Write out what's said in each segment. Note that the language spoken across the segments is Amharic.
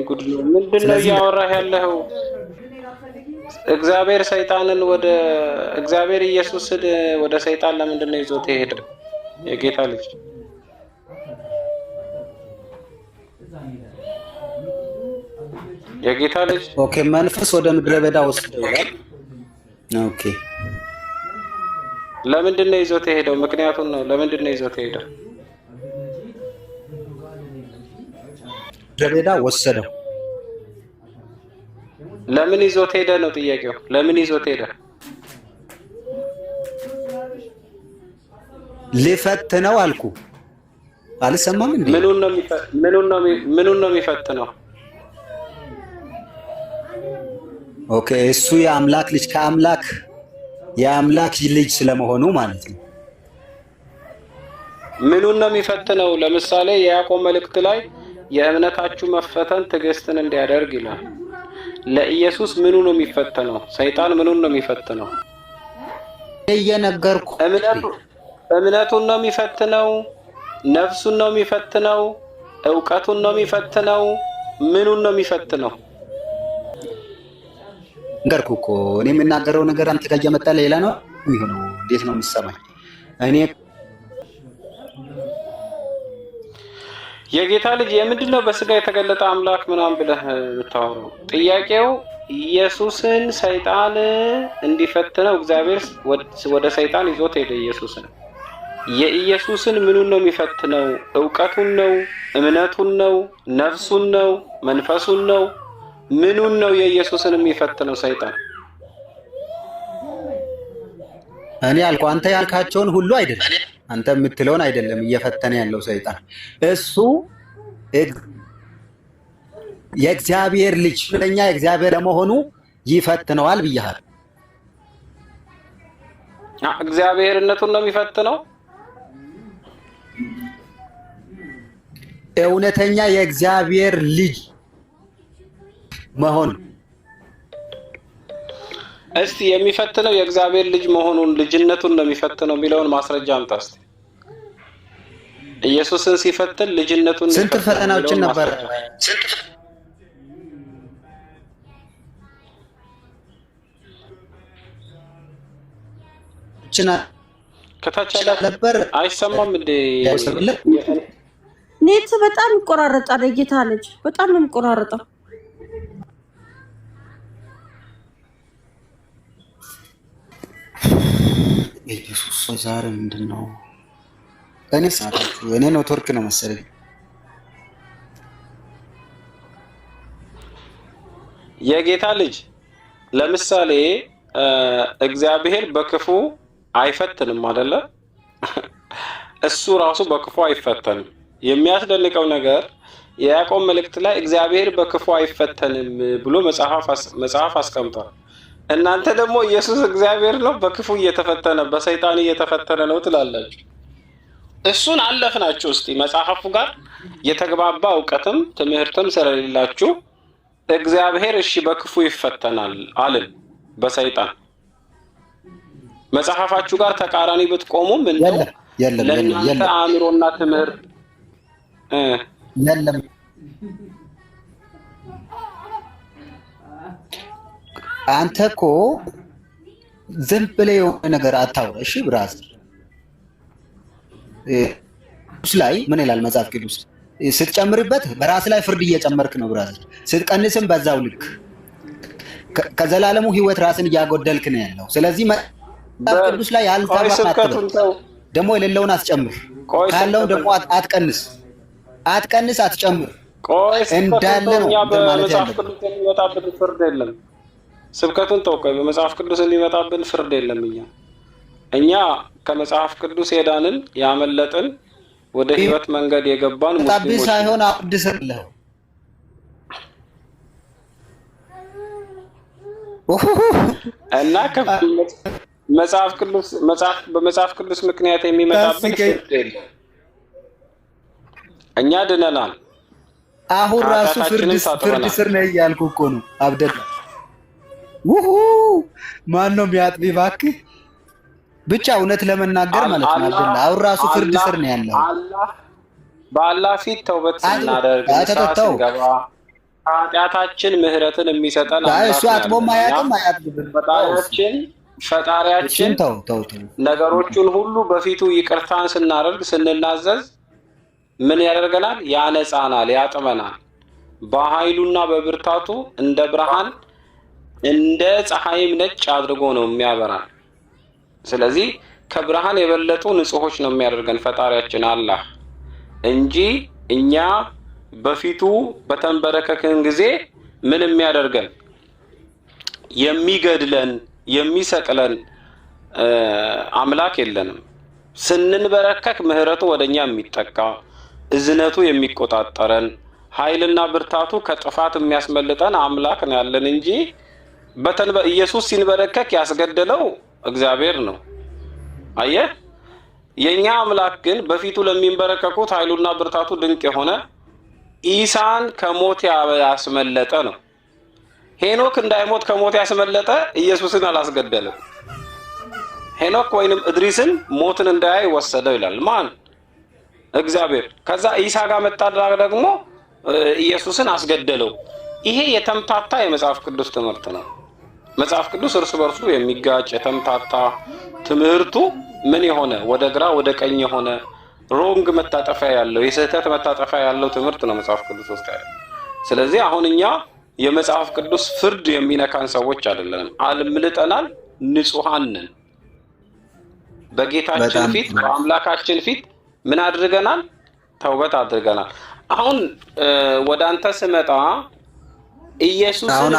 ጉድ ነው። ምንድነው እያወራህ ያለው? እግዚአብሔር ሰይጣንን ወደ እግዚአብሔር ኢየሱስን ወደ ሰይጣን ለምንድን ነው ይዞት የሄደው? የጌታ ልጅ የጌታ ልጅ ኦኬ፣ መንፈስ ወደ ምድረ በዳ ወስደዋል። ኦኬ፣ ለምንድን ነው ይዞት የሄደው? ምክንያቱም ነው። ለምንድን ነው ይዞት የሄደው? ምድረ በዳ ወሰደው። ለምን ይዞት ሄደ ነው ጥያቄው። ለምን ይዞት ሄደ? ሊፈትነው አልኩ። አልሰማም እንዴ? ምኑን ነው የሚፈትነው? ኦኬ፣ እሱ የአምላክ ልጅ የአምላክ ልጅ ስለመሆኑ ማለት ነው። ምኑን ነው የሚፈትነው? ለምሳሌ የያዕቆብ መልእክት ላይ የእምነታችሁ መፈተን ትዕግስትን እንዲያደርግ ይላል። ለኢየሱስ ምኑ ነው የሚፈተነው? ሰይጣን ምኑን ነው የሚፈትነው? እየነገርኩ እምነቱን ነው የሚፈትነው? ነፍሱን ነው የሚፈትነው? እውቀቱን ነው የሚፈትነው? ምኑን ነው የሚፈትነው? ነገርኩ እኮ እኔ የምናገረው ነገር አንተ ጋር እየመጣ ሌላ ነው የሚሆነው። እንዴት ነው የሚሰማኝ? እኔ የጌታ ልጅ የምንድን ነው በስጋ የተገለጠ አምላክ ምናምን ብለህ የምታወራው? ጥያቄው ኢየሱስን ሰይጣን እንዲፈትነው እግዚአብሔር ወደ ሰይጣን ይዞት ሄደ። የኢየሱስን ምኑን ነው የሚፈትነው? እውቀቱን ነው? እምነቱን ነው? ነፍሱን ነው? መንፈሱን ነው? ምኑን ነው የኢየሱስን የሚፈትነው ሰይጣን? እኔ ያልኩ አንተ ያልካቸውን ሁሉ አይደለም፣ አንተ የምትለውን አይደለም እየፈተነ ያለው ሰይጣን። እሱ የእግዚአብሔር ልጅ ለኛ የእግዚአብሔር ለመሆኑ ይፈትነዋል ብያለሁ። እግዚአብሔርነቱን ነው የሚፈትነው። እውነተኛ የእግዚአብሔር ልጅ መሆኑ እስቲ የሚፈትነው የእግዚአብሔር ልጅ መሆኑን ልጅነቱን ነው የሚፈትነው የሚለውን ማስረጃ አምጣ እስቲ። ኢየሱስን ሲፈትን ልጅነቱን ስንት ፈተናዎችን ነበር? ከታች ነበር። አይሰማም እንዴ? ኔት በጣም ይቆራረጣል። የጌታ ልጅ በጣም ነው የሚቆራረጠው። ኢየሱስ ዛሬ ምንድነው? እኔ ኔትወርክ ነው መሰለኝ። የጌታ ልጅ ለምሳሌ እግዚአብሔር በክፉ አይፈትንም አይደለ? እሱ ራሱ በክፉ አይፈተንም። የሚያስደንቀው ነገር የያዕቆብ መልእክት ላይ እግዚአብሔር በክፉ አይፈተንም ብሎ መጽሐፍ አስቀምጧል። እናንተ ደግሞ ኢየሱስ እግዚአብሔር ነው በክፉ እየተፈተነ በሰይጣን እየተፈተነ ነው ትላላችሁ። እሱን አለፍናችሁ። እስቲ መጽሐፉ ጋር የተግባባ እውቀትም ትምህርትም ስለሌላችሁ እግዚአብሔር እሺ በክፉ ይፈተናል አልን በሰይጣን። መጽሐፋችሁ ጋር ተቃራኒ ብትቆሙም እንደው ለእናንተ አእምሮና ትምህርት የለም። አንተ እኮ ዝም ብለህ የሆነ ነገር አታውራ። እሺ ብራዘር፣ ላይ ምን ይላል መጽሐፍ ቅዱስ? ስትጨምርበት በራስ ላይ ፍርድ እየጨመርክ ነው ብራዘር። ስትቀንስም በዛው ልክ ከዘላለሙ ሕይወት ራስን እያጎደልክ ነው ያለው። ስለዚህ መጽሐፍ ቅዱስ ላይ ያልተባለ ደግሞ የሌለውን አትጨምር፣ ካለውን ደግሞ አትቀንስ፣ አትጨምር እንዳለ ነው ማለት ያለብን። ፍርድ የለም። ስብከቱን ተወቀይ። በመጽሐፍ ቅዱስ የሚመጣብን ፍርድ የለም። እኛ ከመጽሐፍ ቅዱስ ሄዳንን ያመለጥን ወደ ህይወት መንገድ የገባን ሙስሊሞች ሳይሆን አድስልህ እና በመጽሐፍ ቅዱስ ምክንያት የሚመጣብን ፍርድ የለም። እኛ ድነናል። አሁን ራሱ ፍርድ ስር ነው እያልኩ እኮ ነው አብደላ። ማን ነው የሚያጥቢ? እባክህ ብቻ እውነት ለመናገር ማለት ነው አብደላ፣ አሁን ራሱ ፍርድ ስር ነው ያለው። በአላህ ፊት ተውበት ስናደርግ ንስሐ ስንገባ ኃጢአታችን ምህረትን የሚሰጠን አምላክ እሱ አጥቦም አያውቅም ፈጣሪያችን ነገሮቹን ሁሉ በፊቱ ይቅርታን ስናደርግ ስንናዘዝ ምን ያደርገናል? ያነጻናል፣ ያጥመናል። በኃይሉና በብርታቱ እንደ ብርሃን እንደ ፀሐይም ነጭ አድርጎ ነው የሚያበራን። ስለዚህ ከብርሃን የበለጡ ንጹሆች ነው የሚያደርገን ፈጣሪያችን አላህ እንጂ እኛ በፊቱ በተንበረከክን ጊዜ ምን የሚያደርገን የሚገድለን የሚሰቅለን አምላክ የለንም። ስንንበረከክ ምህረቱ ወደኛ የሚጠቃ እዝነቱ የሚቆጣጠረን ኃይልና ብርታቱ ከጥፋት የሚያስመልጠን አምላክ ነው ያለን እንጂ ኢየሱስ ሲንበረከክ ያስገደለው እግዚአብሔር ነው። አየህ፣ የኛ አምላክ ግን በፊቱ ለሚንበረከኩት ኃይሉና ብርታቱ ድንቅ የሆነ ኢሳን ከሞት ያስመለጠ ነው። ሄኖክ እንዳይሞት ከሞት ያስመለጠ ኢየሱስን አላስገደለም። ሄኖክ ወይንም እድሪስን ሞትን እንዳያይ ወሰደው ይላል ማን? እግዚአብሔር። ከዛ ኢሳ ጋር መጣ ደግሞ ኢየሱስን አስገደለው። ይሄ የተምታታ የመጽሐፍ ቅዱስ ትምህርት ነው። መጽሐፍ ቅዱስ እርስ በርሱ የሚጋጭ የተምታታ ትምህርቱ ምን የሆነ ወደ ግራ ወደ ቀኝ የሆነ ሮንግ መታጠፊያ ያለው የስህተት መታጠፊያ ያለው ትምህርት ነው መጽሐፍ ቅዱስ ውስጥ ያለው። ስለዚህ አሁን እኛ የመጽሐፍ ቅዱስ ፍርድ የሚነካን ሰዎች አይደለንም። አልምልጠናል፣ ንጹሃን ነን። በጌታችን ፊት በአምላካችን ፊት ምን አድርገናል? ተውበት አድርገናል። አሁን ወደ አንተ ስመጣ ኢየሱስን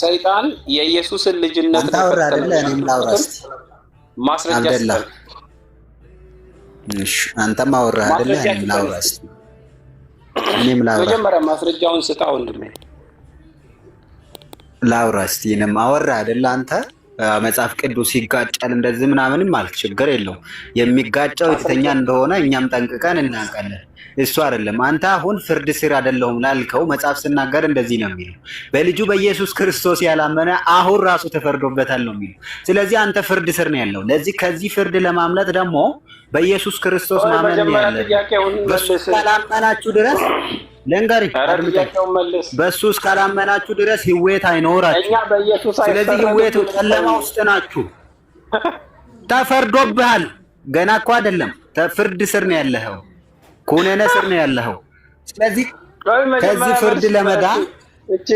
ሰይጣን የኢየሱስን ልጅነት ማስረጃ ሰጠ። እሺ አንተም አወራህ አይደለ? እኔም ላውራ። መጀመሪያ ማስረጃውን ስጣ ወንድሜ። ላውራ እስቲ። እኔም አወራህ አይደለ? አንተ መጽሐፍ ቅዱስ ይጋጫል እንደዚህ ምናምንም ማለት ችግር የለውም። የሚጋጨው የተኛ እንደሆነ እኛም ጠንቅቀን እናውቃለን። እሱ አይደለም። አንተ አሁን ፍርድ ስር አይደለሁም ላልከው መጽሐፍ ስናገር እንደዚህ ነው የሚለው፣ በልጁ በኢየሱስ ክርስቶስ ያላመነ አሁን ራሱ ተፈርዶበታል ነው የሚለው። ስለዚህ አንተ ፍርድ ስር ነው ያለው። ለዚህ ከዚህ ፍርድ ለማምለጥ ደግሞ በኢየሱስ ክርስቶስ ማመን ያለ በሱ ካላመናችሁ ድረስ ለንገሪ በሱ ካላመናችሁ ድረስ ህይወት አይኖራችሁ። ስለዚህ ህይወት ጨለማ ውስጥ ናችሁ። ተፈርዶብሃል። ገና እኮ አይደለም፣ ፍርድ ስር ነው ያለኸው። ኩነኔ ስር ነው ያለኸው። ስለዚህ ከዚህ ፍርድ ለመዳን እቺ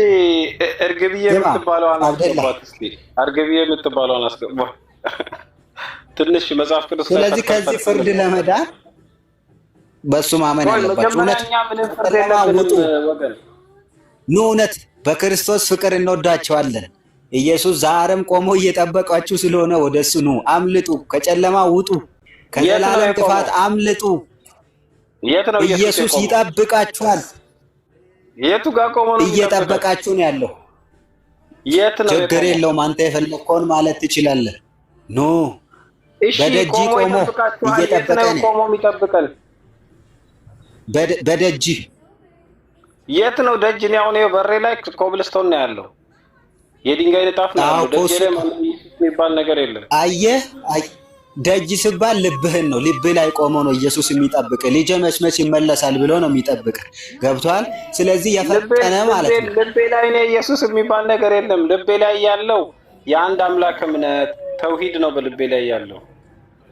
እርግብዬ የምትባለዋን አስገባት እስቲ። እርግብዬ የምትባለዋን አስገባት ትንሽ መጽሐፍ ቅዱስ። ስለዚህ ከዚህ ፍርድ ለመዳን በሱ ማመን ያለባችሁ እውነት በክርስቶስ ፍቅር እንወዳቸዋለን። ኢየሱስ ዛሬም ቆሞ እየጠበቃችሁ ስለሆነ ወደሱ ኑ፣ አምልጡ፣ ከጨለማ ውጡ፣ ከዘላለም ጥፋት አምልጡ። የት ነው ኢየሱስ ይጠብቃችኋል። የቱ ጋር ቆሞ ነው እየጠበቃችሁ ነው ያለው? የት ነው? ችግር የለውም። አንተ የፈለግከውን ማለት ትችላለህ። ኖ በደጅ ቆሞ እየጠበቀ ነው። ቆሞ የሚጠብቀን በደጅ የት ነው? ደጅ ነው። አሁን በሬ ላይ ኮብልስቶን ነው ያለው። የድንጋይ ንጣፍ ነው ያለው። ደጅ ላይ የሚባል ነገር የለም። አየህ፣ ደጅ ሲባል ልብህን ነው። ልብህ ላይ ቆሞ ነው ኢየሱስ የሚጠብቅ። ልጄ መች ይመለሳል ብሎ ነው የሚጠብቅ። ገብቷል? ስለዚህ የፈጠነ ማለት ነው። ልቤ ላይ ነው ኢየሱስ የሚባል ነገር የለም። ልቤ ላይ ያለው የአንድ አምላክ እምነት ተውሂድ ነው። በልቤ ላይ ያለው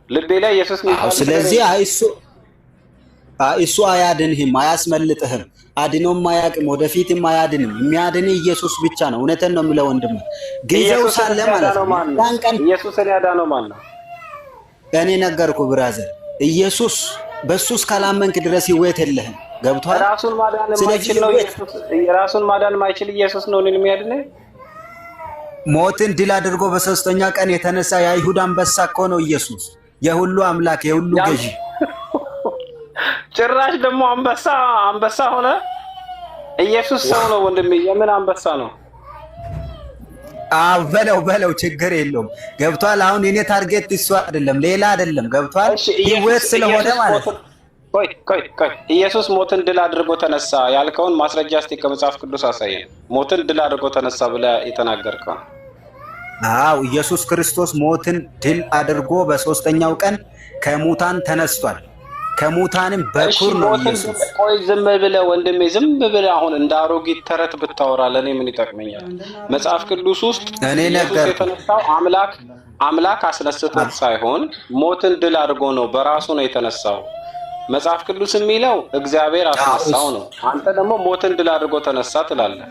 ልቤ ላይ ኢየሱስ የሚባል ስለዚህ እሱ አያድንህም፣ አያስመልጥህም፣ አድኖም አያውቅም፣ ወደፊትም አያድንም። የሚያድን ኢየሱስ ብቻ ነው። እውነትን ነው የሚለው ወንድም። ጊዜው ሳለ ማለት ነው። ኢየሱስን ያዳነው ማን ነው? እኔ ነገርኩ ብራዘር። ኢየሱስ በሱ እስካላመንክ ድረስ ህይወት የለህም። ገብቷል? ራሱን ማዳን የማይችል ነው ኢየሱስ። ራሱን ማዳን የማይችል ኢየሱስ ነው እኔን የሚያድነኝ። ሞትን ድል አድርጎ በሶስተኛ ቀን የተነሳ የአይሁድ አንበሳ እኮ ነው ኢየሱስ። የሁሉ አምላክ የሁሉ ገዢ። ጭራሽ ደግሞ አንበሳ ሆነ። ኢየሱስ ሰው ነው ወንድሜ። የምን አንበሳ ነው? በለው ችግር የለውም። ገብቷል? አሁን የኔ ታርጌት እሱ አይደለም፣ ሌላ አይደለም። ገብቷል? ህይወት ስለሆነ ማለት ነው። ቆይ ኢየሱስ ሞትን ድል አድርጎ ተነሳ ያልከውን ማስረጃ እስቲ ከመጽሐፍ ቅዱስ አሳየን። ሞትን ድል አድርጎ ተነሳ ብለህ የተናገርከው? አዎ፣ ኢየሱስ ክርስቶስ ሞትን ድል አድርጎ በሶስተኛው ቀን ከሙታን ተነስቷል። ከሙታንም በኩር ነው ኢየሱስ። ቆይ ዝም ብለህ ወንድሜ፣ ዝም ብለህ አሁን እንደ አሮጊት ተረት ብታወራ ለእኔ ምን ይጠቅመኛል? መጽሐፍ ቅዱስ ውስጥ ኢየሱስ የተነሳው አምላክ አስነስቶት ሳይሆን ሞትን ድል አድርጎ ነው፣ በራሱ ነው የተነሳው። መጽሐፍ ቅዱስ የሚለው እግዚአብሔር አስነሳው ነው። አንተ ደግሞ ሞትን ድል አድርጎ ተነሳ ትላለህ።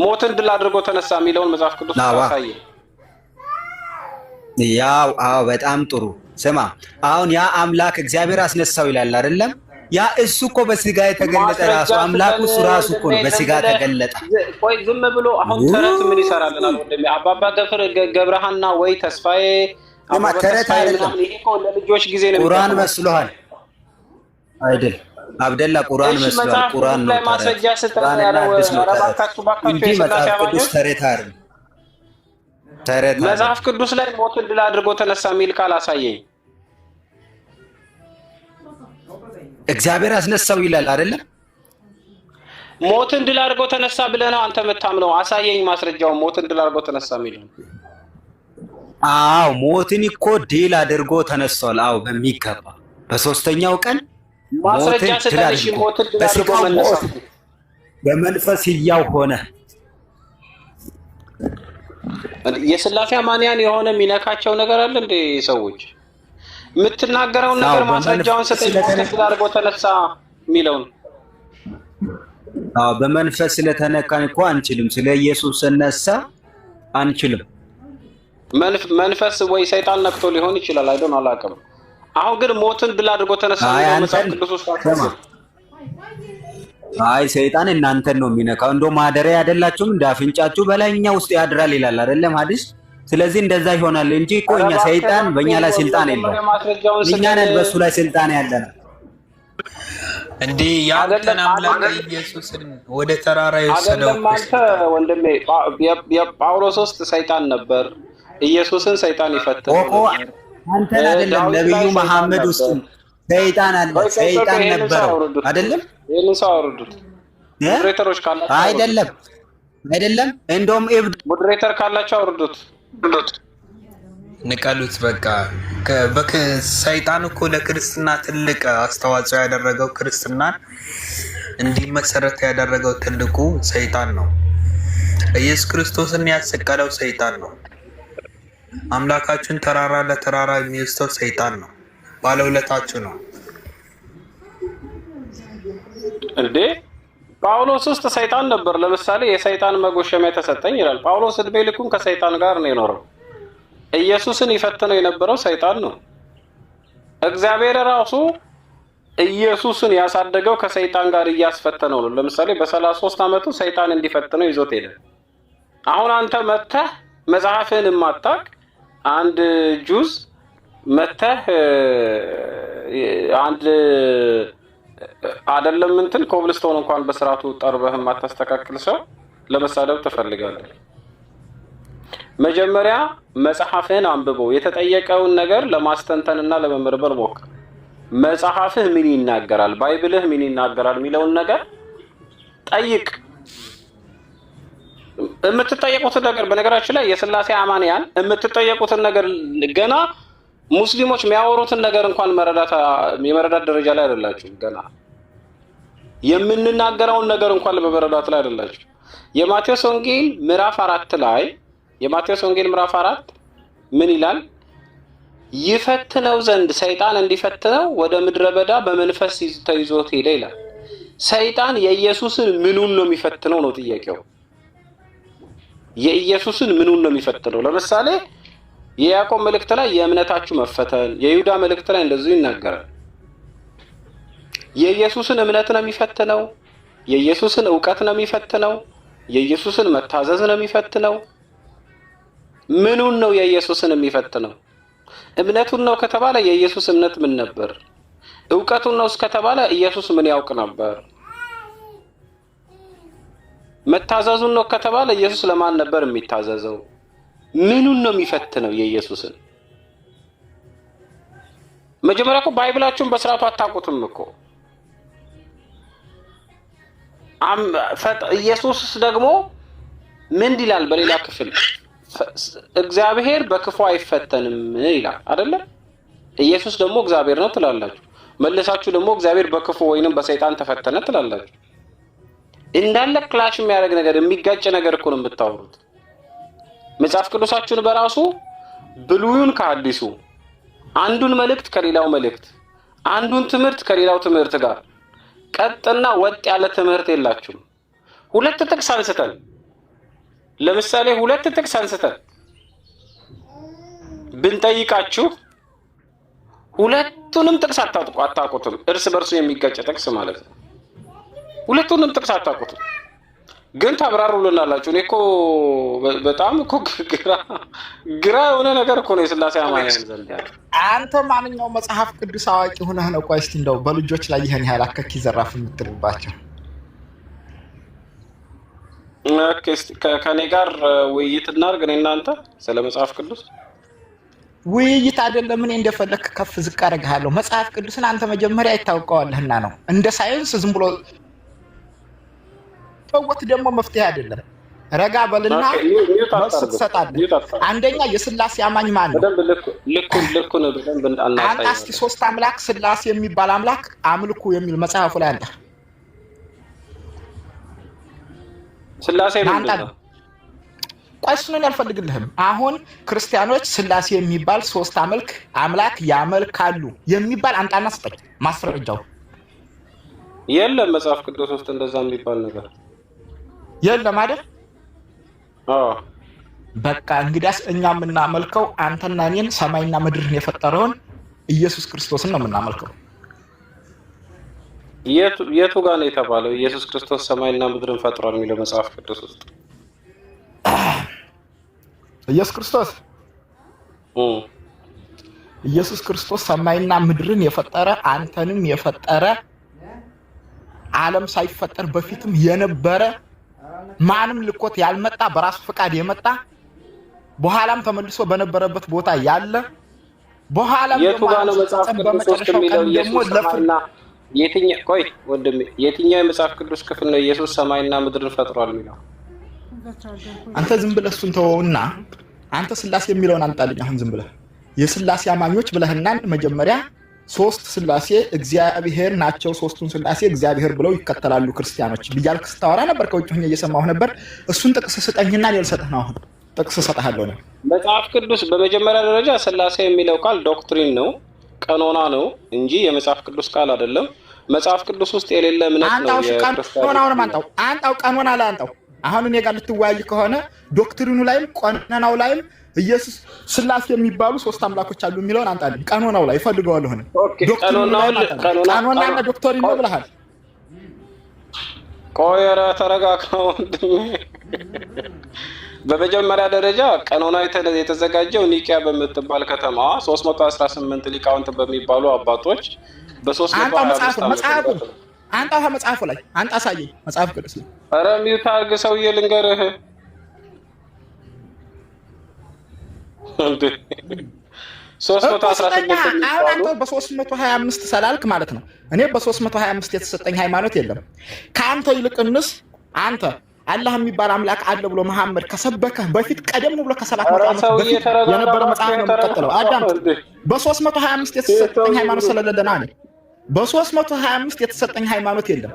ሞትን ድል አድርጎ ተነሳ የሚለውን መጽሐፍ ቅዱስ ታሳየ። ያው በጣም ጥሩ ስማ። አሁን ያ አምላክ እግዚአብሔር አስነሳው ይላል አይደለም? ያ እሱ እኮ በስጋ የተገለጠ ራሱ አምላክ እሱ ራሱ እኮ ነው በስጋ ተገለጠ። ቆይ ዝም ብሎ አሁን ተረት ምን ይሰራልናል? ወንድሜ አባባ ገብረሃና ወይ ተስፋዬ ተረት አይደለም። ይሄ እኮ ለልጆች ጊዜ ነው። ቁርአን መስሎሃል አይደል? አብደላ ቁርአን መስሎሃል። ቁርአን ነው ማስረጃ ስተን ያለው እንጂ መጽሐፍ ቅዱስ ተረት አይደለም። መጽሐፍ ቅዱስ ላይ ሞትን ድል አድርጎ ተነሳ የሚል ቃል አሳየኝ። እግዚአብሔር አስነሳው ይላል አይደለም? ሞትን ድል አድርጎ ተነሳ ብለህ ነው አንተ የምታምነው። አሳየኝ ማስረጃውን። ሞትን ድል አድርጎ ተነሳ የሚል ሞትን እኮ ድል አድርጎ ተነስቷል። በሚገባ በሶስተኛው ቀን ማስረጃ ስለዚህ ሞትን ድል አድርጎ መነሳት በመንፈስ ሕያው ሆነ። የስላሴ አማንያን የሆነ የሚነካቸው ነገር አለ እንዴ? ሰዎች የምትናገረውን ነገር ማስረጃውን ስለተደርገው ተነሳ የሚለውን በመንፈስ ስለተነካን እኮ አንችልም። ስለ ኢየሱስ ስነሳ አንችልም። መንፈስ ወይ ሰይጣን ነክቶ ሊሆን ይችላል። አይዶን አላውቅም። አሁን ግን ሞትን ድል አድርጎ ተነሳ ነው መጽሐፍ ቅዱስ ውስጥ። ሰይጣን እናንተን ነው የሚነካው። እንደው ማደሪያ አይደላችሁም? እንደ አፍንጫችሁ በላይኛ ውስጥ ያድራል ይላል አይደለም ሐዲስ? ስለዚህ እንደዛ ይሆናል እንጂ እኮ እኛ ሰይጣን በእኛ ላይ ስልጣን የለውም። እኛ ነን በሱ ላይ ስልጣን ያለን። እንዴ ያንተን አምላክ ኢየሱስን ወደ ተራራ የወሰደው ወንድሜ የጳውሎስ ውስጥ ሰይጣን ነበር። ኢየሱስን ሰይጣን ይፈትነው ነበር። አንተን አይደለም ነብዩ መሐመድ ውስጥ ሰይጣን አለ። ሰይጣን ነበረው አይደለም? ይሄን ሰው አውርዱት። ሞዴሬተሮች ካላችሁ አይደለም እንደውም ሞዴሬተር ካላችሁ አውርዱት። ንቀሉት በቃ። ሰይጣን እኮ ለክርስትና ትልቅ አስተዋጽኦ ያደረገው ክርስትናን እንዲመሰረት ያደረገው ትልቁ ሰይጣን ነው። ኢየሱስ ክርስቶስን ያሰቀለው ሰይጣን ነው። አምላካችን ተራራ ለተራራ የሚወስደው ሰይጣን ነው። ባለውለታችሁ ነው እንዴ? ጳውሎስ ውስጥ ሰይጣን ነበር። ለምሳሌ የሰይጣን መጎሸሚያ ተሰጠኝ ይላል ጳውሎስ። እድሜ ልኩን ከሰይጣን ጋር ነው የኖረው። ኢየሱስን ይፈትነው የነበረው ሰይጣን ነው። እግዚአብሔር ራሱ ኢየሱስን ያሳደገው ከሰይጣን ጋር እያስፈተነው ነው። ለምሳሌ በ33 ዓመቱ ሰይጣን እንዲፈትነው ይዞት ሄደ። አሁን አንተ መተህ መጽሐፍህን የማታውቅ አንድ ጁዝ መተህ አንድ አይደለም እንትን ኮብልስቶን እንኳን በስርዓቱ ጠርበህ የማታስተካክል ሰው ለመሳደብ ትፈልጋለህ። መጀመሪያ መጽሐፍህን አንብበው። የተጠየቀውን ነገር ለማስተንተንና ለመመርመር ሞክር። መጽሐፍህ ምን ይናገራል፣ ባይብልህ ምን ይናገራል የሚለውን ነገር ጠይቅ። የምትጠየቁትን ነገር በነገራችን ላይ የስላሴ አማንያን የምትጠየቁትን ነገር ገና ሙስሊሞች የሚያወሩትን ነገር እንኳን የመረዳት ደረጃ ላይ አይደላችሁ። ገና የምንናገረውን ነገር እንኳን ለመረዳት ላይ አይደላችሁ። የማቴዎስ ወንጌል ምዕራፍ 4 ላይ የማቴዎስ ወንጌል ምዕራፍ 4 ምን ይላል? ይፈትነው ዘንድ ሰይጣን እንዲፈትነው ወደ ምድረ በዳ በመንፈስ ተይዞት ሄደ ይላል። ሰይጣን የኢየሱስን ምኑን ነው የሚፈትነው ነው ጥያቄው። የኢየሱስን ምኑን ነው የሚፈትነው? ለምሳሌ የያዕቆብ መልእክት ላይ የእምነታችሁ መፈተን፣ የይሁዳ መልእክት ላይ እንደዚሁ ይናገራል። የኢየሱስን እምነት ነው የሚፈትነው፣ የኢየሱስን ዕውቀት ነው የሚፈትነው፣ የኢየሱስን መታዘዝ ነው የሚፈትነው። ምኑን ነው የኢየሱስን የሚፈትነው? እምነቱን ነው ከተባለ የኢየሱስ እምነት ምን ነበር? ዕውቀቱን ነው ከተባለ ኢየሱስ ምን ያውቅ ነበር? መታዘዙን ነው ከተባለ ኢየሱስ ለማን ነበር የሚታዘዘው? ምኑን ነው የሚፈትነው የኢየሱስን? መጀመሪያ እኮ ባይብላችሁን በስርዓቱ አታውቁትም እኮ። ኢየሱስ ደግሞ ምን ይላል በሌላ ክፍል? እግዚአብሔር በክፉ አይፈተንም ይላል አይደለ? ኢየሱስ ደግሞ እግዚአብሔር ነው ትላላችሁ። መልሳችሁ ደግሞ እግዚአብሔር በክፉ ወይንም በሰይጣን ተፈተነ ትላላችሁ። እንዳለ ክላሽ የሚያደርግ ነገር የሚጋጭ ነገር እኮ ነው የምታወሩት። መጽሐፍ ቅዱሳችሁን በራሱ ብሉይን ከአዲሱ አንዱን መልእክት ከሌላው መልእክት አንዱን ትምህርት ከሌላው ትምህርት ጋር ቀጥና ወጥ ያለ ትምህርት የላችሁም። ሁለት ጥቅስ አንስተን ለምሳሌ ሁለት ጥቅስ አንስተን ብንጠይቃችሁ ሁለቱንም ጥቅስ አታውቁትም። እርስ በርሱ የሚጋጭ ጥቅስ ማለት ነው። ሁለቱንም ጥቅስ አታውቁትም፣ ግን ታብራሩልናላችሁ። እኔ እኮ በጣም እኮ ግራ የሆነ ነገር እኮ ነው የሥላሴ አማንያን ዘንድ ያለው። አንተ ማንኛውም መጽሐፍ ቅዱስ አዋቂ ሆነህ ነው? ቆይ እስኪ እንደው በልጆች ላይ ይህን ያህል አከኪ ዘራፍ የምትልባቸው? ከኔ ጋር ውይይት እናድርግ እኔ እናንተ ስለ መጽሐፍ ቅዱስ። ውይይት አይደለም፣ እኔ እንደፈለክ ከፍ ዝቅ አደርግሃለሁ። መጽሐፍ ቅዱስን አንተ መጀመሪያ ይታወቀዋለህና ነው። እንደ ሳይንስ ዝም ብሎ ተወት ደግሞ መፍትሄ አይደለም። ረጋ በልና መልስ ትሰጣለህ። አንደኛ የሥላሴ አማኝ ማን ነው? ልኩን በደንብ አናሳይ። አንተ እስኪ ሶስት አምላክ ሥላሴ የሚባል አምላክ አምልኩ የሚል መጽሐፉ ላይ አለ። ሥላሴ ምንድነው? ቆይ እሱን አልፈልግልህም። አሁን ክርስቲያኖች ሥላሴ የሚባል ሶስት አምላክ ያመልካሉ የሚባል አንጣና ስጠኝ ማስረጃው። የለም መጽሐፍ ቅዱስ ውስጥ እንደዛ የሚባል ነገር የለም አይደል? አዎ። በቃ እንግዲያስ እኛ የምናመልከው አንተና እኔን ሰማይና ምድርን የፈጠረውን ኢየሱስ ክርስቶስን ነው የምናመልከው። የቱ ጋር ነው የተባለው ኢየሱስ ክርስቶስ ሰማይና ምድርን ፈጥሯል የሚለው መጽሐፍ ቅዱስ ውስጥ? ኢየሱስ ክርስቶስ ሰማይና ምድርን የፈጠረ አንተንም የፈጠረ ዓለም ሳይፈጠር በፊትም የነበረ ማንም ልኮት ያልመጣ በራሱ ፈቃድ የመጣ በኋላም ተመልሶ በነበረበት ቦታ ያለ በኋላም የቱ ጋር ነው መጽሐፍ ቅዱስ ውስጥ የሚለው ኢየሱስ ሰማይና የትኛው የመጽሐፍ ቅዱስ ክፍል ነው ኢየሱስ ሰማይና ምድርን ፈጥሯል የሚለው? አንተ ዝም ብለህ እሱን ተወውና አንተ ሥላሴ የሚለውን አንጣልኝ። አሁን ዝም ብለህ የሥላሴ አማኞች ብለህና መጀመሪያ ሶስት ሥላሴ እግዚአብሔር ናቸው፣ ሶስቱን ሥላሴ እግዚአብሔር ብለው ይከተላሉ ክርስቲያኖች ብያልክ ስታወራ ነበር። ከውጭ ሆኜ እየሰማሁ ነበር። እሱን ጥቅስ ስጠኝና እኔ ልሰጥህ ነው። አሁን ጥቅስ እሰጥሃለሁ ነው። መጽሐፍ ቅዱስ በመጀመሪያ ደረጃ ሥላሴ የሚለው ቃል ዶክትሪን ነው፣ ቀኖና ነው እንጂ የመጽሐፍ ቅዱስ ቃል አይደለም። መጽሐፍ ቅዱስ ውስጥ የሌለ እምነት ነው። ቀኖናውንም አንጣው ቀኖና ላይ አንጣው። አሁን እኔ ጋር ልትወያይ ከሆነ ዶክትሪኑ ላይም ቀኖናው ላይም ኢየሱስ ሥላሴ የሚባሉ ሶስት አምላኮች አሉ የሚለውን አንጣልኝ። ቀኖናው ላይ ፈልገዋለሁ። ቀኖናና ዶክትሪን ነው ብለሃል። ቆይ ኧረ ተረጋጋ ወንድሜ። በመጀመሪያ ደረጃ ቀኖና የተዘጋጀው ኒቂያ በምትባል ከተማ 318 ሊቃውንት በሚባሉ አባቶች አንጣው መጽሐፉ ላይ አንጣ ሳየኝ መጽሐፍ ቅዱስ ላይ። ኧረ ሚውት አድርግ ሰውዬ ልንገርህ። አሁን አንተ በ325 ሰላልክ ማለት ነው። እኔ በ325 የተሰጠኝ ሃይማኖት የለም። ከአንተ ይልቅንስ አንተ አላህ የሚባል አምላክ አለ ብሎ መሐመድ ከሰበከ በፊት ቀደም ብሎ ከ700 ዓመት በፊት የነበረ መጽሐፍ ነው የሚቀጥለው። አዳምጥ። በ325 የተሰጠኝ ሃይማኖት ስለሌለና ነው። በ325 የተሰጠኝ ሃይማኖት የለም።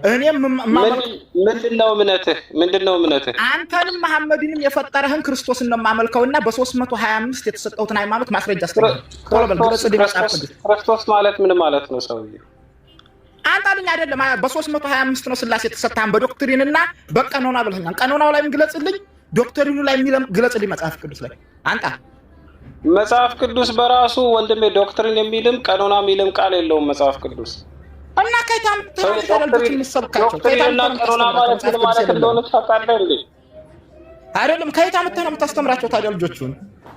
እኔም ምንድነው እምነትህ? አንተንም መሐመድንም የፈጠረህን ክርስቶስን ነው የማመልከውና በ325 የተሰጠውትን ሃይማኖት ማስረጃ አስቀምጥ። ክርስቶስ ማለት ምን ማለት ነው ሰውዬ? አንጣልኝ። አይደለም በ325 ነው ሥላሴ የተሰጠህን በዶክትሪንና በቀኖና ብለኸኛል። ቀኖናው ላይም ግለጽልኝ፣ ዶክትሪኑ ላይ ግለጽልኝ። መጽሐፍ ቅዱስ ላይ አንጣ። መጽሐፍ ቅዱስ በራሱ ወንድሜ ዶክትሪን የሚልም ቀኖና የሚልም ቃል የለውም መጽሐፍ ቅዱስ። እና ከይታም አይደለም ከይታም ነው የምታስተምራቸው ታዲያ ልጆቹን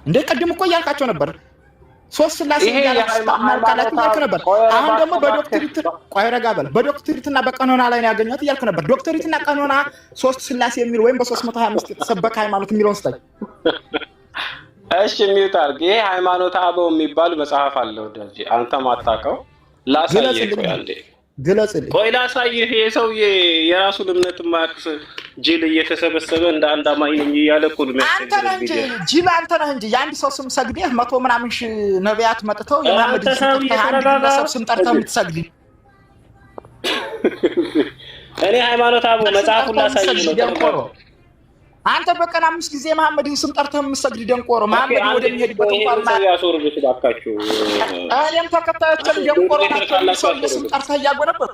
እንደ ቅድም እኮ እያልካቸው ነበር። ሶስት ሥላሴ እያልክ ነበር። አሁን ደግሞ በዶክትሪትና በቀኖና ላይ ነው ያገኘሁት እያልክ ነበር። ዶክትሪትና ቀኖና ሶስት ሥላሴ የሚል ወይም በ325 የተሰበከ ሃይማኖት የሚለውን ስታይ። እሺ ሚውት አድርግ። ይሄ ሃይማኖተ አበው የሚባል መጽሐፍ አለ ወዳጅ፣ አንተ ማታውቀው ላሳየህ። ግለጽልኝ። ቆይ ላሳይህ። የሰውዬ የራሱን እምነት ማክስ ጅል እየተሰበሰበ እንደ አንድ አማኝ ነኝ እያለ እኮ ነው አንተ ነህ እንጂ ጅል አንተ ነህ እንጂ የአንድ ሰው ስም ሰግደህ 100 ምናምን ሺህ ነቢያት መጥተው የመሐመድ ስም ጠርተህ የምትሰግድ እኔ ሃይማኖት አቡ መጽሐፉን ላሳይህ ነው። አንተ በቀን 5 ጊዜ መሐመድን ስም ጠርተህ የምትሰግድ ደንቆሮ መሐመድ ወደሚሄድበት እንኳን ያሶርብሽ ባካችሁ። እኔም ተከታዮችን ደንቆሮ ናቸው ሰው ስም ጠርተህ እያጎነበሩ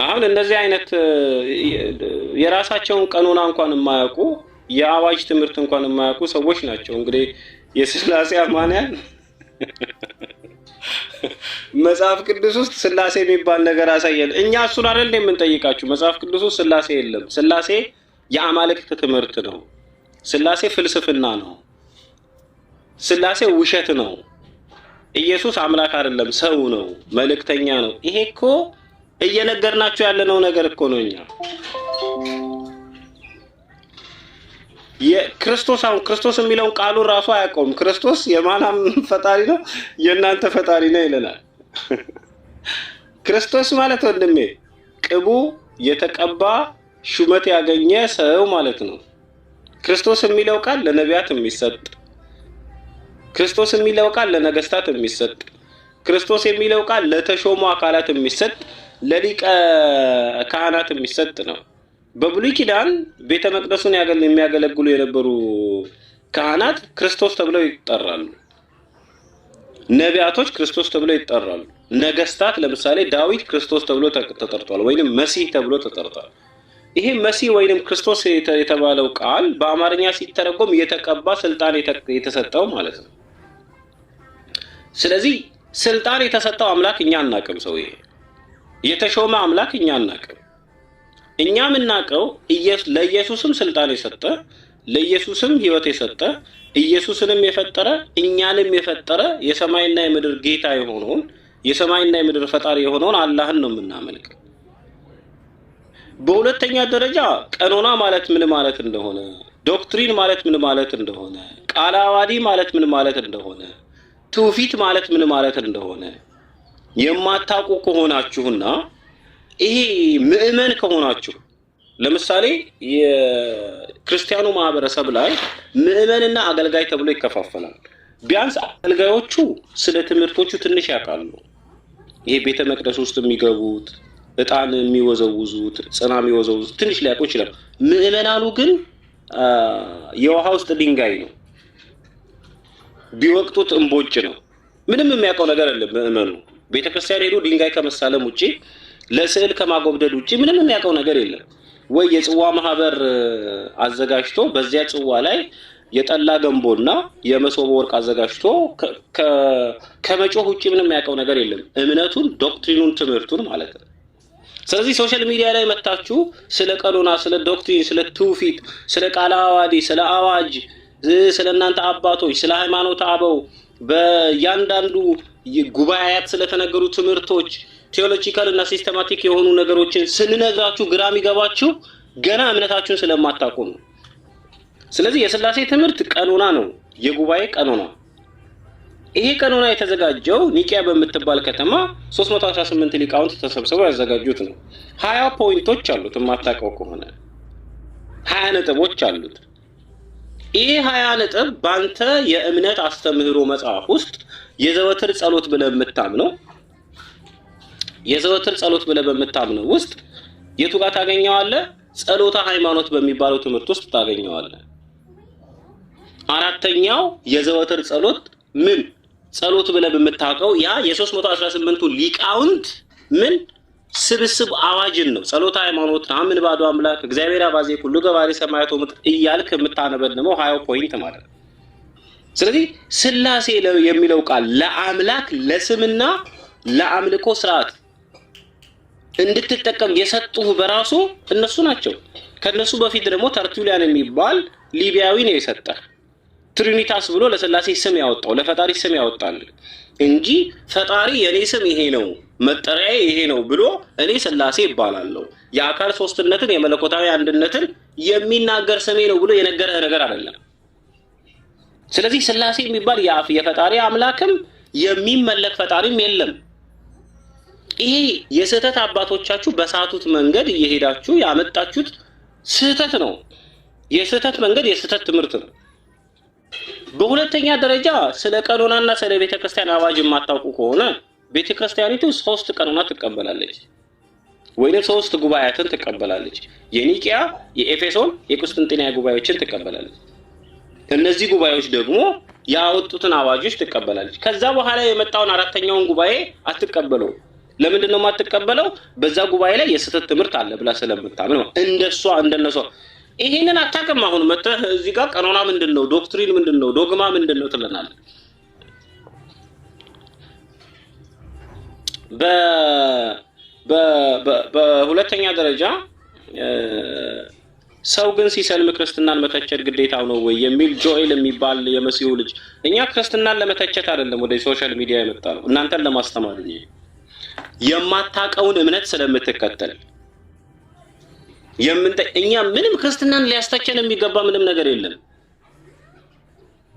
አሁን እንደዚህ አይነት የራሳቸውን ቀኖና እንኳን የማያውቁ የአዋጅ ትምህርት እንኳን የማያውቁ ሰዎች ናቸው። እንግዲህ የስላሴ አማንያን መጽሐፍ ቅዱስ ውስጥ ስላሴ የሚባል ነገር አሳየን። እኛ እሱን አይደል የምንጠይቃችሁ? መጽሐፍ ቅዱስ ውስጥ ስላሴ የለም። ስላሴ የአማልክት ትምህርት ነው። ስላሴ ፍልስፍና ነው። ስላሴ ውሸት ነው። ኢየሱስ አምላክ አይደለም፣ ሰው ነው፣ መልእክተኛ ነው። ይሄ እኮ እየነገርናችሁ ያለነው ነገር እኮ ነው። እኛ የክርስቶስ አሁን ክርስቶስ የሚለውን ቃሉን ራሱ አያውቀውም። ክርስቶስ የማናም ፈጣሪ ነው፣ የእናንተ ፈጣሪ ነው ይለናል። ክርስቶስ ማለት ወንድሜ ቅቡ የተቀባ ሹመት ያገኘ ሰው ማለት ነው። ክርስቶስ የሚለው ቃል ለነቢያት የሚሰጥ፣ ክርስቶስ የሚለው ቃል ለነገስታት የሚሰጥ፣ ክርስቶስ የሚለው ቃል ለተሾሙ አካላት የሚሰጥ፣ ለሊቀ ካህናት የሚሰጥ ነው። በብሉይ ኪዳን ቤተ መቅደሱን የሚያገለግሉ የነበሩ ካህናት ክርስቶስ ተብለው ይጠራሉ። ነቢያቶች ክርስቶስ ተብለው ይጠራሉ። ነገስታት ለምሳሌ ዳዊት ክርስቶስ ተብሎ ተጠርቷል፣ ወይንም መሲህ ተብሎ ተጠርቷል። ይሄ መሲህ ወይንም ክርስቶስ የተባለው ቃል በአማርኛ ሲተረጎም የተቀባ ስልጣን የተሰጠው ማለት ነው። ስለዚህ ስልጣን የተሰጠው አምላክ እኛ አናቅም። ሰው ይሄ የተሾመ አምላክ እኛ አናቅም። እኛ የምናውቀው ለኢየሱስም ስልጣን የሰጠ፣ ለኢየሱስም ህይወት የሰጠ፣ ኢየሱስንም የፈጠረ እኛንም የፈጠረ የሰማይና የምድር ጌታ የሆነውን የሰማይና የምድር ፈጣሪ የሆነውን አላህን ነው የምናመልክ። በሁለተኛ ደረጃ ቀኖና ማለት ምን ማለት እንደሆነ፣ ዶክትሪን ማለት ምን ማለት እንደሆነ፣ ቃለ ዓዋዲ ማለት ምን ማለት እንደሆነ፣ ትውፊት ማለት ምን ማለት እንደሆነ የማታውቁ ከሆናችሁና ይሄ ምእመን ከሆናችሁ፣ ለምሳሌ የክርስቲያኑ ማህበረሰብ ላይ ምእመንና አገልጋይ ተብሎ ይከፋፈላል። ቢያንስ አገልጋዮቹ ስለ ትምህርቶቹ ትንሽ ያውቃሉ። ይሄ ቤተ መቅደስ ውስጥ የሚገቡት እጣን የሚወዘውዙት ጽና የሚወዘውዙት ትንሽ ሊያውቁ ይችላል። ምእመናኑ ግን የውሃ ውስጥ ድንጋይ ነው፣ ቢወቅጡት እምቦጭ ነው። ምንም የሚያውቀው ነገር የለም። ምእመኑ ቤተክርስቲያን ሄዶ ድንጋይ ከመሳለም ውጪ ለስዕል ከማጎብደድ ውጪ ምንም የሚያውቀው ነገር የለም። ወይ የጽዋ ማህበር አዘጋጅቶ በዚያ ጽዋ ላይ የጠላ ገንቦና የመሶበ ወርቅ አዘጋጅቶ ከመጮህ ውጪ ምንም የሚያውቀው ነገር የለም። እምነቱን፣ ዶክትሪኑን፣ ትምህርቱን ማለት ነው። ስለዚህ ሶሻል ሚዲያ ላይ መታችሁ ስለ ቀኖና፣ ስለ ዶክትሪን፣ ስለ ትውፊት፣ ስለ ቃለ ዓዋዲ፣ ስለ አዋጅ፣ ስለ እናንተ አባቶች፣ ስለ ሃይማኖት አበው በእያንዳንዱ ጉባኤያት ስለተነገሩ ትምህርቶች ቴዎሎጂካል እና ሲስተማቲክ የሆኑ ነገሮችን ስንነግራችሁ ግራ የሚገባችሁ ገና እምነታችሁን ስለማታውቁ ነው። ስለዚህ የስላሴ ትምህርት ቀኖና ነው፣ የጉባኤ ቀኖና። ይሄ ቀኖና የተዘጋጀው ኒቂያ በምትባል ከተማ 318 ሊቃውንት ተሰብስበው ያዘጋጁት ነው። 20 ፖይንቶች አሉት። የማታውቀው ከሆነ 20 ነጥቦች አሉት። ይሄ 20 ነጥብ ባንተ የእምነት አስተምህሮ መጽሐፍ ውስጥ የዘወትር ጸሎት ብለህ የምታምነው በምታምነው ውስጥ የቱ ጋር ታገኘዋለህ? ጸሎተ ሃይማኖት በሚባለው ትምህርት ውስጥ ታገኘዋለህ። አራተኛው የዘወትር ጸሎት ምን ጸሎት ብለህ በምታውቀው ያ የ318ቱ ሊቃውንት ምን ስብስብ አዋጅን ነው። ጸሎተ ሃይማኖት አምን ባዶ አምላክ እግዚአብሔር አባዜ ሁሉ ገባሬ ሰማያት ወምድር እያልክ የምታነበድነው 20 ፖይንት ማለት ነው። ስለዚህ ስላሴ የሚለው ቃል ለአምላክ ለስምና ለአምልኮ ስርዓት እንድትጠቀም የሰጡህ በራሱ እነሱ ናቸው። ከነሱ በፊት ደግሞ ተርቱሊያን የሚባል ሊቢያዊ ነው የሰጠህ። ትሪኒታስ ብሎ ለስላሴ ስም ያወጣው ለፈጣሪ ስም ያወጣል እንጂ ፈጣሪ የኔ ስም ይሄ ነው መጠሪያዬ ይሄ ነው ብሎ እኔ ስላሴ ይባላለሁ የአካል ሶስትነትን የመለኮታዊ አንድነትን የሚናገር ስሜ ነው ብሎ የነገረህ ነገር አይደለም። ስለዚህ ስላሴ የሚባል የፈጣሪ አምላክም የሚመለክ ፈጣሪም የለም። ይሄ የስህተት አባቶቻችሁ በሳቱት መንገድ እየሄዳችሁ ያመጣችሁት ስህተት ነው። የስህተት መንገድ የስህተት ትምህርት ነው። በሁለተኛ ደረጃ ስለ ቀኖናና ስለ ቤተክርስቲያን አዋጅ የማታውቁ ከሆነ ቤተክርስቲያኒቱ 3 ቀኖና ትቀበላለች ወይንም 3 ጉባኤያትን ትቀበላለች። የኒቂያ፣ የኤፌሶን፣ የቁስጥንጥንያ ጉባኤዎችን ትቀበላለች። እነዚህ ጉባኤዎች ደግሞ ያወጡትን አዋጆች ትቀበላለች። ከዛ በኋላ የመጣውን 4ኛውን ጉባኤ አትቀበለው። ለምንድን ነው የማትቀበለው? በዛ ጉባኤ ላይ የስህተት ትምህርት አለ ብላ ስለምታምን ነው። እንደነሷ ይሄንን አታውቅም። አሁን መጥተህ እዚህ ጋር ቀኖና ምንድነው፣ ዶክትሪን ምንድነው፣ ዶግማ ምንድነው ትለናለህ። በሁለተኛ ደረጃ ሰው ግን ሲሰልም ክርስትናን መተቸት ግዴታው ነው ወይ የሚል ጆኤል የሚባል የመሲሁ ልጅ፣ እኛ ክርስትናን ለመተቸት አይደለም ወደ ሶሻል ሚዲያ የመጣ ነው፣ እናንተን ለማስተማር ነው። የማታውቀውን እምነት ስለምትከተል እኛ ምንም ክርስትናን ሊያስተቸን የሚገባ ምንም ነገር የለም።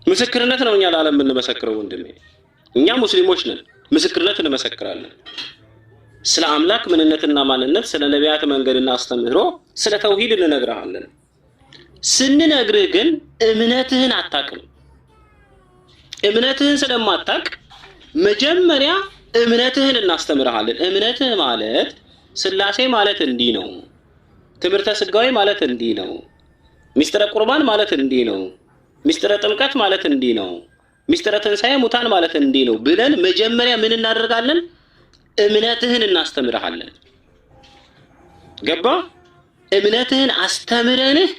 ምስክርነት ነው እኛ ለዓለም የምንመሰክረው ወንድሜ። እኛ ሙስሊሞች ነን፣ ምስክርነት እንመሰክራለን። ስለ አምላክ ምንነትና ማንነት፣ ስለ ነቢያት መንገድና አስተምህሮ፣ ስለ ተውሂድ እንነግርሃለን። ስንነግርህ ግን እምነትህን አታውቅም። እምነትህን ስለማታውቅ መጀመሪያ እምነትህን እናስተምርሃለን። እምነትህ ማለት ስላሴ ማለት እንዲህ ነው፣ ትምህርተ ስጋዊ ማለት እንዲህ ነው፣ ሚስጥረ ቁርባን ማለት እንዲህ ነው፣ ሚስጥረ ጥምቀት ማለት እንዲህ ነው፣ ሚስጥረ ትንሣኤ ሙታን ማለት እንዲህ ነው ብለን መጀመሪያ ምን እናደርጋለን? እምነትህን እናስተምርሃለን። ገባ? እምነትህን አስተምረንህ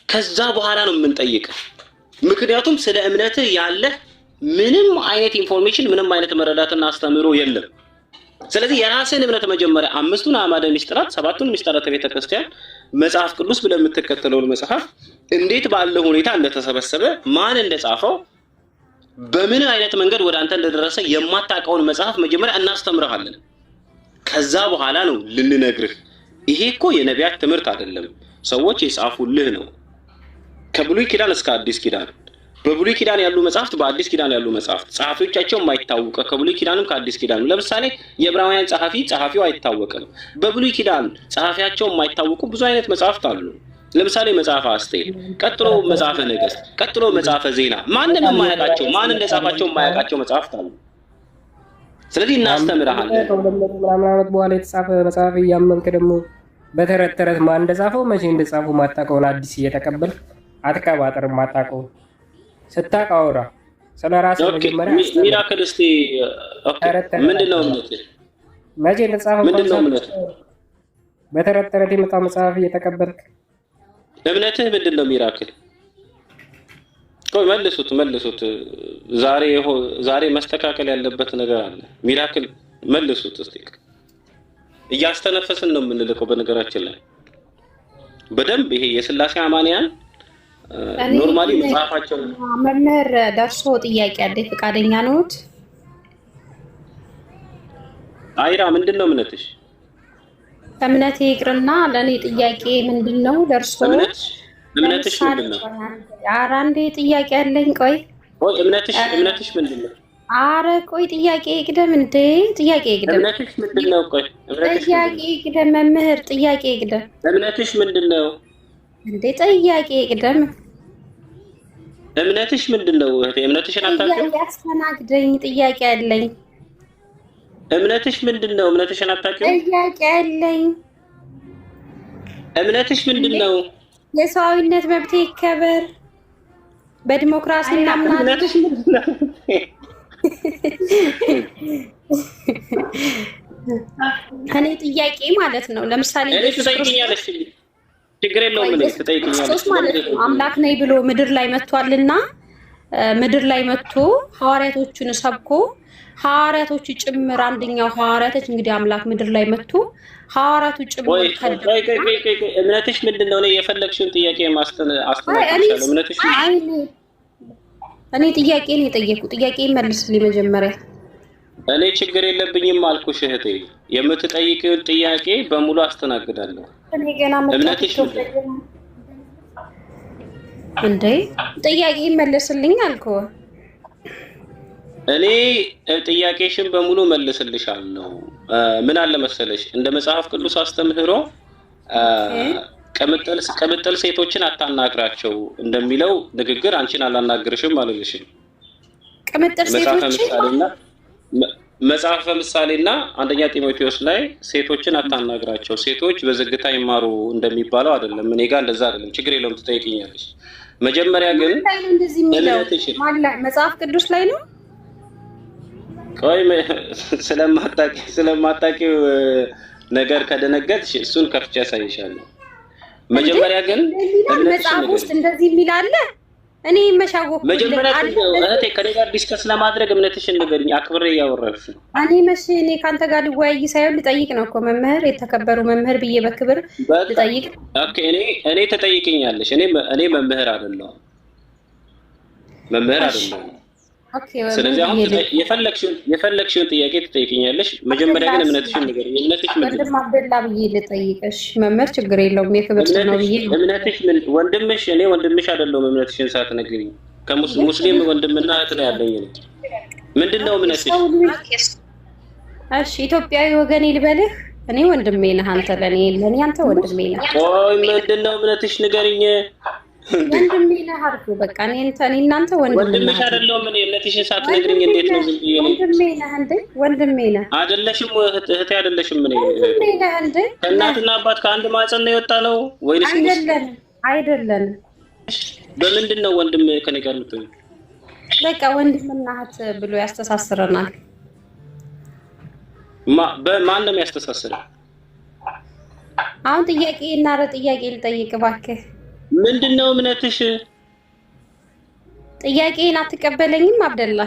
ከዛ በኋላ ነው የምንጠይቅህ። ምክንያቱም ስለ እምነትህ ያለህ ምንም አይነት ኢንፎርሜሽን፣ ምንም አይነት መረዳትና አስተምሮ የለም። ስለዚህ የራስህን እምነት መጀመሪያ 5ቱን አዕማደ ምስጢራት፣ 7ቱን ምስጢራተ ቤተክርስቲያን፣ መጽሐፍ ቅዱስ ብለህ የምትከተለውን መጽሐፍ እንዴት ባለ ሁኔታ እንደተሰበሰበ፣ ማን እንደጻፈው፣ በምን አይነት መንገድ ወደ አንተ እንደደረሰ የማታውቀውን መጽሐፍ መጀመሪያ እናስተምርሃለን። ከዛ በኋላ ነው ልንነግርህ። ይሄ እኮ የነቢያት ትምህርት አይደለም፣ ሰዎች የጻፉልህ ነው። ከብሉይ ኪዳን እስከ አዲስ ኪዳን፣ በብሉይ ኪዳን ያሉ መጽሐፍት፣ በአዲስ ኪዳን ያሉ መጽሐፍት ጸሐፊዎቻቸው የማይታወቁ ከብሉይ ኪዳንም ከአዲስ ኪዳንም። ለምሳሌ የዕብራውያን ጸሐፊው አይታወቅም። በብሉይ ኪዳን ጸሐፊያቸው የማይታወቁ ብዙ አይነት መጽሐፍት አሉ። ለምሳሌ መጽሐፈ አስቴር፣ ቀጥሎ መጽሐፈ ነገሥት፣ ቀጥሎ መጽሐፈ ዜና፣ ማንም የማያውቃቸው ማን እንደጻፋቸው የማያውቃቸው መጽሐፍት አሉ። ስለዚህ እናስተምርሃለን። ምናምን ዓመት በኋላ የተጻፈ መጽሐፍ እያመንክ ደግሞ በተረት ተረት ማን እንደጻፈው መቼ እንደጻፈው ማታውቀውን አዲስ እየተቀበልክ አትቀባጥር። ማታውቀውን ስታውቅ አውራ። ስለ ራስህ መጀመሪያ ሚራክል እስቲ ምንድነው እምነትህ? መቼ እንደጻፈው ምንድነው እምነትህ? በተረት ተረት የመጣ መጽሐፍ እየተቀበልክ እምነትህ ምንድነው? ሚራክል ቆይ መልሱት። ዛሬ መስተካከል ያለበት ነገር አለ። ሚራክል መልሱት እስቲ። እያስተነፈስን ነው የምንልከው። በነገራችን ላይ በደንብ ይሄ የስላሴ አማንያን ኖርማሊ መጽሐፋቸው መምህር ደርሶ ጥያቄ አለ። ፈቃደኛ ነዎት? አይራ ምንድነው እምነትሽ? እምነቴ ይቅርና ለኔ ጥያቄ ምንድነው? ደርሶ እምነትሽ ምንድነው? ኧረ አንዴ ጥያቄ አለኝ። ቆይ እምነትሽ ምንድነው? ኧረ ቆይ ጥያቄ ይቅደም እንዴ! ጥያቄ ይቅደም። እምነትሽ ምንድነው? ቆይ ጥያቄ ይቅደም መምህር፣ ጥያቄ ይቅደም። እምነትሽ ምንድነው እንዴ? ጥያቄ ይቅደም። እምነትሽ ምንድነው? እምነትሽን አታውቂም? ጥያቄ አስተናግደኝ። ጥያቄ አለኝ። እምነትሽ ምንድነው? እምነትሽን አታውቂም? ጥያቄ አለኝ። እምነትሽ ምንድነው? የሰዋዊነት መብት ይከበር፣ በዲሞክራሲ እናምናለን። እምነትሽ ምንድነው? እኔ ጥያቄ ማለት ነው። ለምሳሌ ትጠይቅኛለሽ፣ ችግር የለውም። ምን ትጠይቅኛለሽ ማለት ነው። አምላክ ነኝ ብሎ ምድር ላይ መጥቷልና ምድር ላይ መጥቶ ሐዋርያቶቹን ሰብኮ ሐዋርያቶቹ ጭምር አንደኛው ሐዋርያቶች እንግዲህ አምላክ ምድር ላይ መጥቶ ሐዋርያቱ ጭምር እምነትሽ ምንድነው? እኔ የፈለግሽውን ጥያቄ አስተናግድሻለሁ። እምነትሽ እኔ ጥያቄ ነው የጠየቁ። ጥያቄ መልስልኝ መጀመሪያ። እኔ ችግር የለብኝም አልኩሽ እህቴ። የምትጠይቂውን ጥያቄ በሙሉ አስተናግዳለሁ። እኔ ገና እምነትሽ እንዴ ጥያቄ መልስልኝ አልኩ። እኔ ጥያቄሽን በሙሉ መልስልሻለሁ። ምን አለ መሰለሽ እንደ መጽሐፍ ቅዱስ አስተምህሮ ቅምጥል ሴቶችን አታናግራቸው እንደሚለው ንግግር አንቺን አላናግርሽም አልልሽም። ቅምጥል ሴቶችን መጽሐፈ ምሳሌና አንደኛ ጢሞቴዎስ ላይ ሴቶችን አታናግራቸው፣ ሴቶች በዝግታ ይማሩ እንደሚባለው አይደለም። እኔ ጋር እንደዛ አይደለም። ችግር የለውም ትጠይቅኛለሽ። መጀመሪያ ግን መጽሐፍ ቅዱስ ላይ ነው። ቆይ ስለማታውቂው ነገር ከደነገጥሽ እሱን ከፍቼ ያሳይሻለሁ። መጀመሪያ ግን መጽሐፍ ውስጥ እንደዚህ የሚል አለ። እኔ መሻወቅ መጀመሪያ እህቴ ከኔ ጋር ዲስከስ ለማድረግ እምነትሽን ንገሪኝ። አክብሬ እያወራሽ ነው። እኔ ካንተ ጋር ልወያይ ሳይሆን ልጠይቅ ነው እኮ መምህር፣ የተከበሩ መምህር ብዬ በክብር ልጠይቅ። ኦኬ እኔ ተጠይቅኛለሽ። እኔ መምህር አይደለሁም። ስለዚህ አሁን የፈለግሽውን ጥያቄ ትጠይቅኛለሽ። መጀመሪያ ግን እምነትሽን ንገሪኝ። እምነትሽ ምንድን ነው? ወንድም አብደላ ብዬ ልጠይቅሽ መምህር። ችግር የለውም የክብር ነው ብዬ እምነትሽ ምን? ወንድምሽ እኔ ወንድምሽ አይደለሁም። እምነትሽን ሳትነግሪኝ ከሙስሊም ወንድምና እህት ነው ያለኝ። ምንድን ነው እምነትሽ? እሺ ኢትዮጵያዊ ወገኔ ልበልህ። እኔ ወንድሜ ነህ አንተ ለኔ አንተ ወንድሜ ነህ። ቆይ ምንድን ነው እምነትሽ ንገሪኝ። ወንድሜ ነህ አልኩ። በቃ እኔ እናንተ ወንድምሽ አይደለሁም። እኔ እምነትሽን ሳትነግሪኝ እንዴት ነው ዝም ብዬ? ወንድሜ ነህ እንዴ? ወንድሜ ነህ አይደለሽም? እህቴ አይደለሽም? እኔ ወንድሜ ነህ እንዴ? ከእናትና አባት ከአንድ ማህፀን ነው የወጣ ነው ወይስ? አይደለንም። በምንድን ነው ወንድም ከኔ ጋር ልትሆኚ? በቃ ወንድምና እህት ብሎ ያስተሳስረናል። በማን ነው ያስተሳስረው? አሁን ጥያቄ ልጠይቅ እባክህ። ምንድነው እምነትሽ? ጥያቄን አትቀበለኝም አብደላ?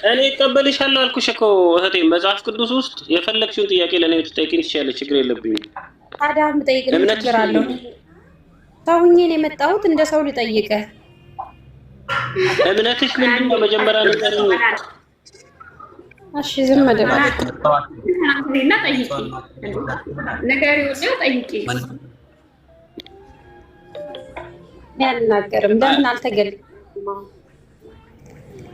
እኔ እቀበልሻለሁ አልኩሽ እኮ እህቴ። መጽሐፍ ቅዱስ ውስጥ የፈለግሽውን ጥያቄ ለኔ ትጠይቂኝ ትችያለሽ። ችግር የለብኝም። ታዲያ የምጠይቅ ችግር አለው? ሰውኜ ነው የመጣሁት፣ እንደ ሰው ልጠይቅህ። እምነትሽ ምንድነው? መጀመሪያ ንገሪኝ። እሺ ዝም በል እና ጠይቂ ነገሪው ጠይቂ። ያልናገርም ለምን አልተገለጸም?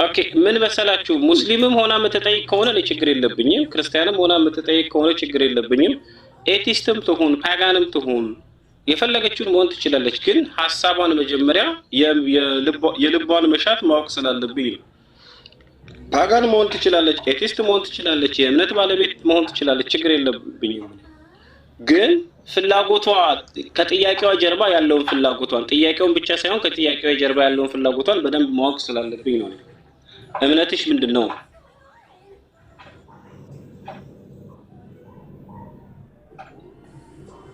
ኦኬ ምን መሰላችሁ፣ ሙስሊምም ሆና የምትጠይቅ ከሆነ እኔ ችግር የለብኝም። ክርስቲያንም ሆና የምትጠይቅ ከሆነ ችግር የለብኝም። ኤቲስትም ትሁን ፓጋንም ትሁን የፈለገችውን መሆን ትችላለች። ግን ሀሳቧን መጀመሪያ የልቧን መሻት ማወቅ ስላለብኝ ነው። ፓጋን መሆን ትችላለች፣ ኤቲስት መሆን ትችላለች፣ የእምነት ባለቤት መሆን ትችላለች። ችግር የለብኝም። ግን ፍላጎቷ ከጥያቄዋ ጀርባ ያለውን ፍላጎቷን ጥያቄውን ብቻ ሳይሆን ከጥያቄዋ ጀርባ ያለውን ፍላጎቷን በደንብ ማወቅ ስላለብኝ ነው። እምነትሽ ምንድን ነው?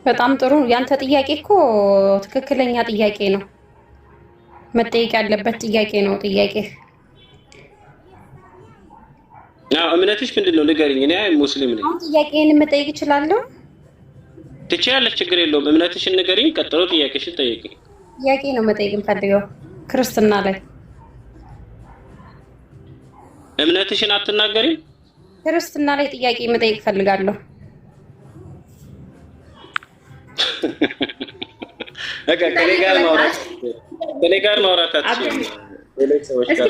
በጣም ጥሩ። ያንተ ጥያቄ እኮ ትክክለኛ ጥያቄ ነው። መጠየቅ ያለበት ጥያቄ ነው ጥያቄ። እምነትሽ ምንድን ነው ንገሪኝ። እኔ ሙስሊም ነኝ። አሁን ጥያቄን መጠየቅ እችላለሁ? ትችያለሽ፣ ችግር የለውም። እምነትሽን ንገሪኝ፣ ቀጥሎ ጥያቄሽን ጠይቂኝ። ጥያቄ ነው መጠየቅ የምፈልገው ክርስትና ላይ። እምነትሽን አትናገሪም? ክርስትና ላይ ጥያቄ መጠየቅ ፈልጋለሁ። ከኔ ጋር ማውራት አትችይም። እስኪ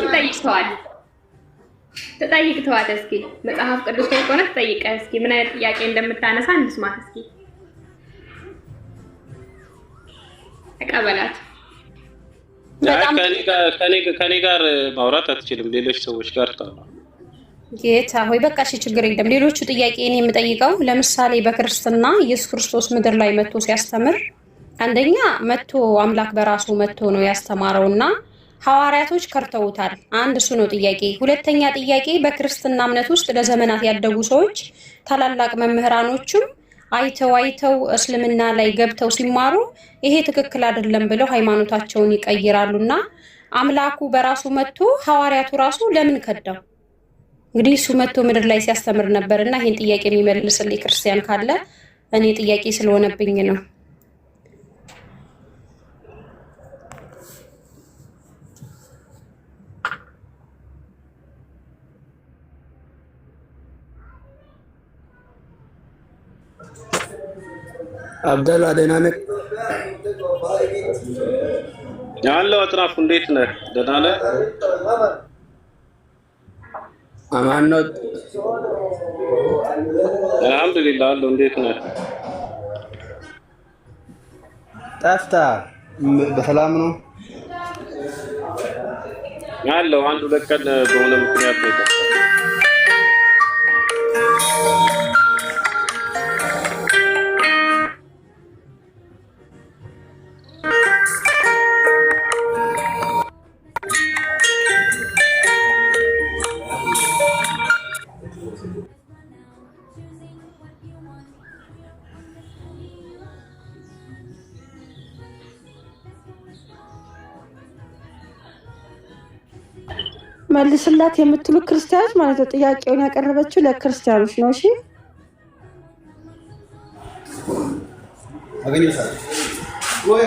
ተጠይቅተዋል። እስኪ መጽሐፍ ቅዱስ ላይ ቆነ ተጠይቀ እስኪ ምን አይነት ጥያቄ እንደምታነሳ እንስማት እስኪ። ተቀበላት። ከኔ ጋር ማውራት አትችልም። ሌሎች ሰዎች ጋር ታውራ። ጌታ ሆይ በቃ እሺ፣ ችግር የለም። ሌሎቹ ጥያቄን የምጠይቀው ለምሳሌ በክርስትና ኢየሱስ ክርስቶስ ምድር ላይ መጥቶ ሲያስተምር አንደኛ መጥቶ አምላክ በራሱ መጥቶ ነው ያስተማረውና ሐዋርያቶች ከርተውታል። አንድ እሱ ነው ጥያቄ። ሁለተኛ ጥያቄ በክርስትና እምነት ውስጥ ለዘመናት ያደጉ ሰዎች ታላላቅ መምህራኖችም አይተው እስልምና ላይ ገብተው ሲማሩ ይሄ ትክክል አይደለም ብለው ሃይማኖታቸውን ይቀይራሉና አምላኩ በራሱ መጥቶ ሐዋርያቱ ራሱ ለምን ከዳው? እንግዲህ እሱ መጥቶ ምድር ላይ ሲያስተምር ነበርና ይሄን ጥያቄ የሚመልስልኝ ክርስቲያን ካለ እኔ ጥያቄ ስለሆነብኝ ነው። አብደላ ደህና ነህ? ያለው አጥራፉ እንዴት ነህ? ደህና ነህ? አማን ነው። አልሐምዱሊላህ አለው። እንዴት ነህ? ጠፍታ በሰላም ነው አለው። አንድ ሁለት ቀን በሆነ ምክንያት ነው። መልስላት የምትሉ ክርስቲያኖች ማለት ነው። ጥያቄውን ያቀረበችው ለክርስቲያኖች ነው። እሺ አገኘሻል ወይ?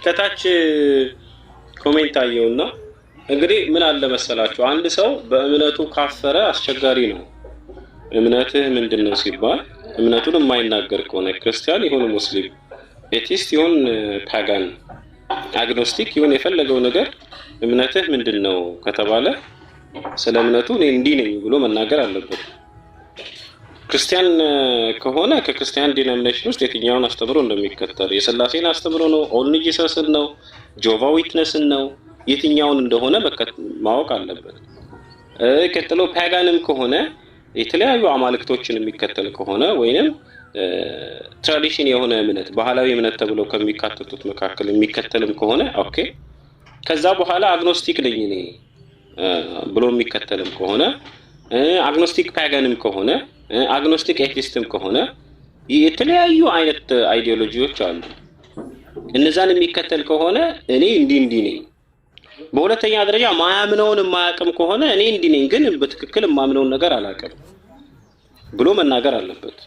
ከታች ኮሜንት አየውና እንግዲህ ምን አለ መሰላችሁ፣ አንድ ሰው በእምነቱ ካፈረ አስቸጋሪ ነው። እምነትህ ምንድነው ሲባል እምነቱን የማይናገር ከሆነ ክርስቲያን ይሁን ሙስሊም፣ ኤቲስት ይሁን ፓጋን፣ አግኖስቲክ ይሁን የፈለገው ነገር እምነትህ ምንድነው ከተባለ ስለ እምነቱ እኔ እንዲህ ነኝ ብሎ መናገር አለበት። ክርስቲያን ከሆነ ከክርስቲያን ዲኖሚኔሽን ውስጥ የትኛውን አስተምሮ እንደሚከተል የሥላሴን አስተምሮ ነው፣ ኦል ጂሰስን ነው፣ ጆቫ ዊትነስን ነው፣ የትኛውን እንደሆነ ማወቅ አለበት። ቀጥሎ ፓጋንም ከሆነ የተለያዩ አማልክቶችን የሚከተል ከሆነ ወይንም ትራዲሽን የሆነ እምነት ባህላዊ እምነት ተብሎ ከሚካተቱት መካከል የሚከተልም ከሆነ ኦኬ። ከዛ በኋላ አግኖስቲክ ነኝ እኔ ብሎ የሚከተልም ከሆነ አግኖስቲክ ፓጋንም ከሆነ አግኖስቲክ ኤቲስትም ከሆነ የተለያዩ አይነት አይዲዮሎጂዎች አሉ። እነዛን የሚከተል ከሆነ እኔ እንዲህ ነኝ። በሁለተኛ ደረጃ ማያምነውን የማያውቅም ከሆነ እኔ እንዲህ ነኝ ግን በትክክል የማምነውን ነገር አላውቅም ብሎ መናገር አለበት።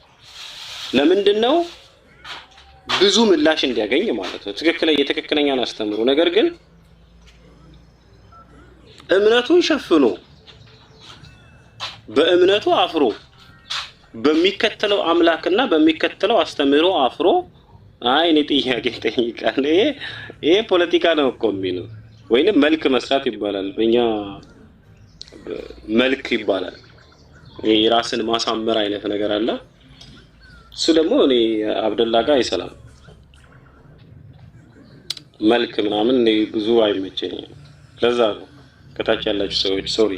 ለምንድነው? ብዙ ምላሽ እንዲያገኝ ማለት ነው። የትክክለኛን አስተምሩ። ነገር ግን እምነቱን ሸፍኖ በእምነቱ አፍሮ በሚከተለው አምላክና በሚከተለው አስተምህሮ አፍሮ አይ እኔ ጥያቄ ጠይቃለሁ፣ ይሄ ፖለቲካ ነው እኮ የሚለው ወይንም መልክ መስራት ይባላል። በእኛ መልክ ይባላል። የራስን ማሳመር አይነት ነገር አለ። እሱ ደግሞ እኔ አብደላ ጋር አይሰላም። መልክ ምናምን እኔ ብዙ አይመቸኝም። ለዛ ነው ከታች ያላችሁ ሰዎች ሶሪ።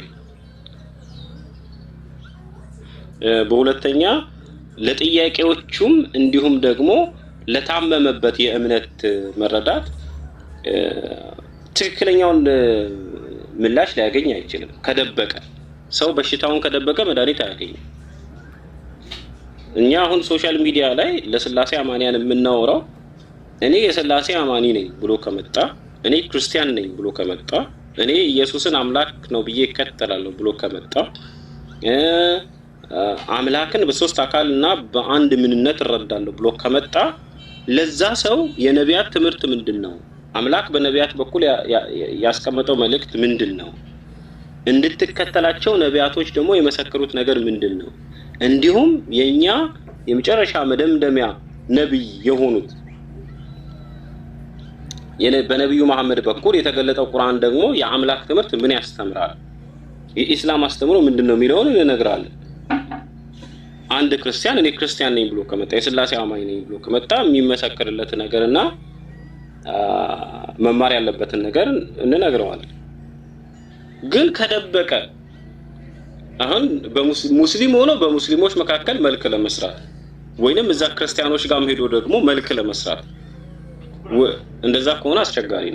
በሁለተኛ ለጥያቄዎቹም እንዲሁም ደግሞ ለታመመበት የእምነት መረዳት ትክክለኛውን ምላሽ ሊያገኝ አይችልም። ከደበቀ ሰው በሽታውን ከደበቀ መድኃኒት አያገኝም። እኛ አሁን ሶሻል ሚዲያ ላይ ለስላሴ አማንያን የምናወራው እኔ የስላሴ አማኒ ነኝ ብሎ ከመጣ፣ እኔ ክርስቲያን ነኝ ብሎ ከመጣ፣ እኔ ኢየሱስን አምላክ ነው ብዬ እከተላለሁ ብሎ ከመጣ፣ አምላክን በሶስት አካልና በአንድ ምንነት እረዳለሁ ብሎ ከመጣ ለዛ ሰው የነቢያት ትምህርት ምንድነው? አምላክ በነቢያት በኩል ያስቀመጠው መልእክት ምንድነው? እንድትከተላቸው ነቢያቶች ደግሞ የመሰከሩት ነገር ምንድነው? እንዲሁም የኛ የመጨረሻ መደምደሚያ ነብይ የሆኑት በነብዩ መሐመድ በኩል የተገለጠው ቁርአን ደግሞ የአምላክ ትምህርት ምን ያስተምራል? የኢስላም አስተምሮ ምንድነው የሚለውን እንነግራለን። አንድ ክርስቲያን እኔ ክርስቲያን ነኝ ብሎ ከመጣ የሥላሴ አማኝ ነኝ ብሎ ከመጣ የሚመሰክርለት ነገርና መማር ያለበትን ነገር እንነግረዋለን። ግን ከደበቀ አሁን በሙስሊም ሆኖ በሙስሊሞች መካከል መልክ ለመስራት ወይንም እዛ ክርስቲያኖች ጋር ሄዶ ደግሞ መልክ ለመስራት እንደዛ ከሆነ አስቸጋሪ ነው።